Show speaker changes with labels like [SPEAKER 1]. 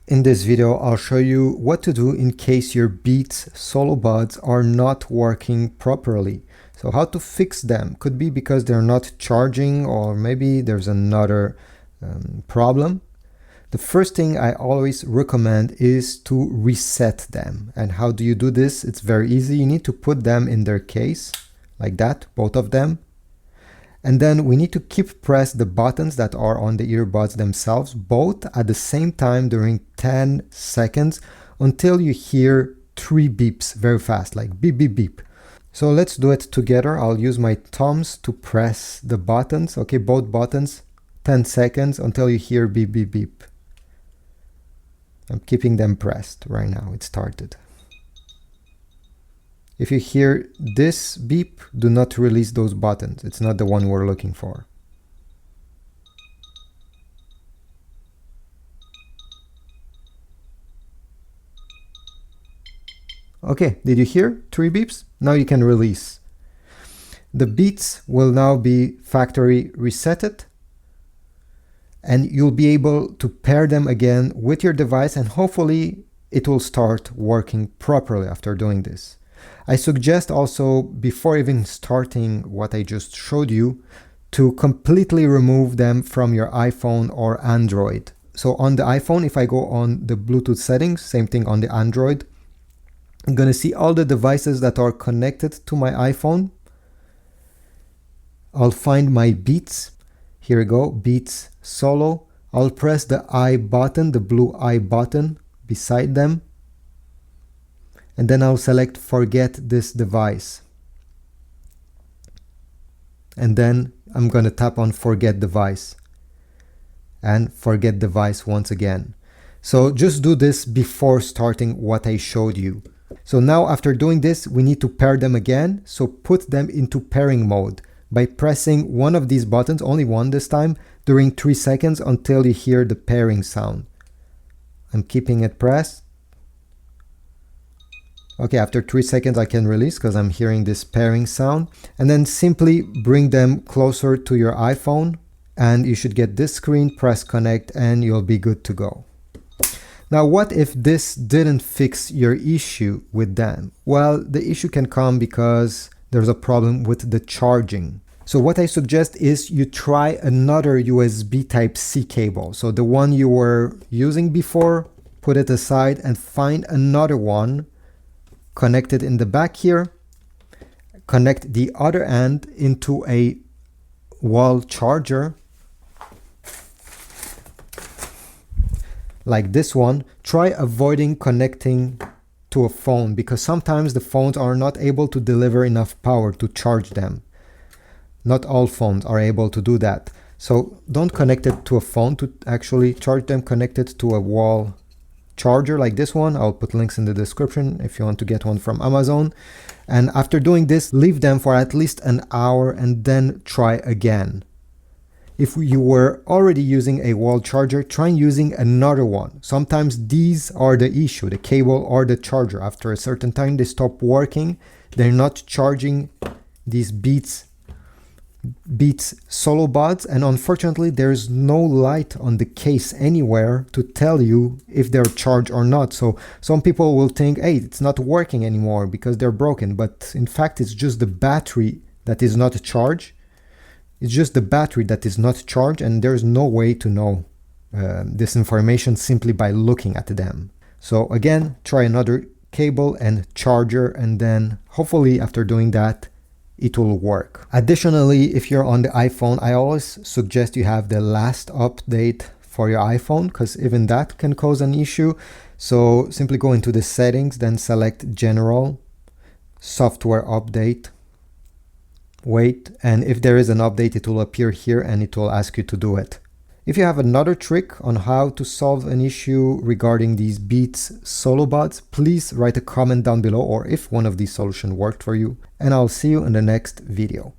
[SPEAKER 1] In this video, I'll show you what to do in case your Beats solo buds are not working properly. So how to fix them. Could be because they're not charging, or maybe there's another problem. The first thing I always recommend is to reset them. And how do you do this? It's very easy. You need to put them in their case like that, both of them. And then we need to keep press the buttons that are on the earbuds themselves, both at the same time during 10 seconds until you hear 3 beeps very fast, like beep, beep, beep. So let's do it together. I'll use my thumbs to press the buttons. Okay, both buttons, 10 seconds until you hear beep, beep, beep. I'm keeping them pressed right now. It started. If you hear this beep, do not release those buttons. It's not the one we're looking for. Okay, did you hear 3 beeps? Now you can release. The Beats will now be factory resetted, and you'll be able to pair them again with your device, and hopefully it will start working properly after doing this. I suggest also, before even starting what I just showed you, to completely remove them from your iPhone or Android. So on the iPhone, if I go on the Bluetooth settings, same thing on the Android, I'm going to see all the devices that are connected to my iPhone. I'll find my Beats. Here we go, Beats Solo. I'll press the I button, the blue I button beside them. And then I'll select forget this device. And then I'm going to tap on forget device. And forget device once again. So just do this before starting what I showed you. So now after doing this, we need to pair them again. So put them into pairing mode by pressing one of these buttons, only one this time, during 3 seconds until you hear the pairing sound. I'm keeping it pressed. Okay, after 3 seconds I can release because I'm hearing this pairing sound. And then simply bring them closer to your iPhone and you should get this screen, press connect, and you'll be good to go. Now, what if this didn't fix your issue with them? Well, the issue can come because there's a problem with the charging. So what I suggest is you try another USB Type-C cable. So the one you were using before, put it aside and find another one. Connect it in the back here, connect the other end into a wall charger, like this one. Try avoiding connecting to a phone because sometimes the phones are not able to deliver enough power to charge them. Not all phones are able to do that. So don't connect it to a phone to actually charge them, connect it to a wall charger like this one. I'll put links in the description if you want to get one from Amazon. And after doing this, leave them for at least an hour and then try again. If you were already using a wall charger, try using another one. Sometimes these are the issue, the cable or the charger. After a certain time, they stop working. They're not charging these Beats solo buds, and unfortunately there's no light on the case anywhere to tell you if they're charged or not. So some people will think, hey, it's not working anymore because they're broken, but in fact it's just the battery that is not charged. It's just the battery that is not charged, and there's no way to know this information simply by looking at them. So again, try another cable and charger, and then hopefully after doing that it will work. Additionally, if you're on the iPhone, I always suggest you have the last update for your iPhone because even that can cause an issue. So simply go into the settings, then select General, Software Update, wait, and if there is an update, it will appear here and it will ask you to do it. If you have another trick on how to solve an issue regarding these Beats solo buds, please write a comment down below, or if one of these solutions worked for you, and I'll see you in the next video.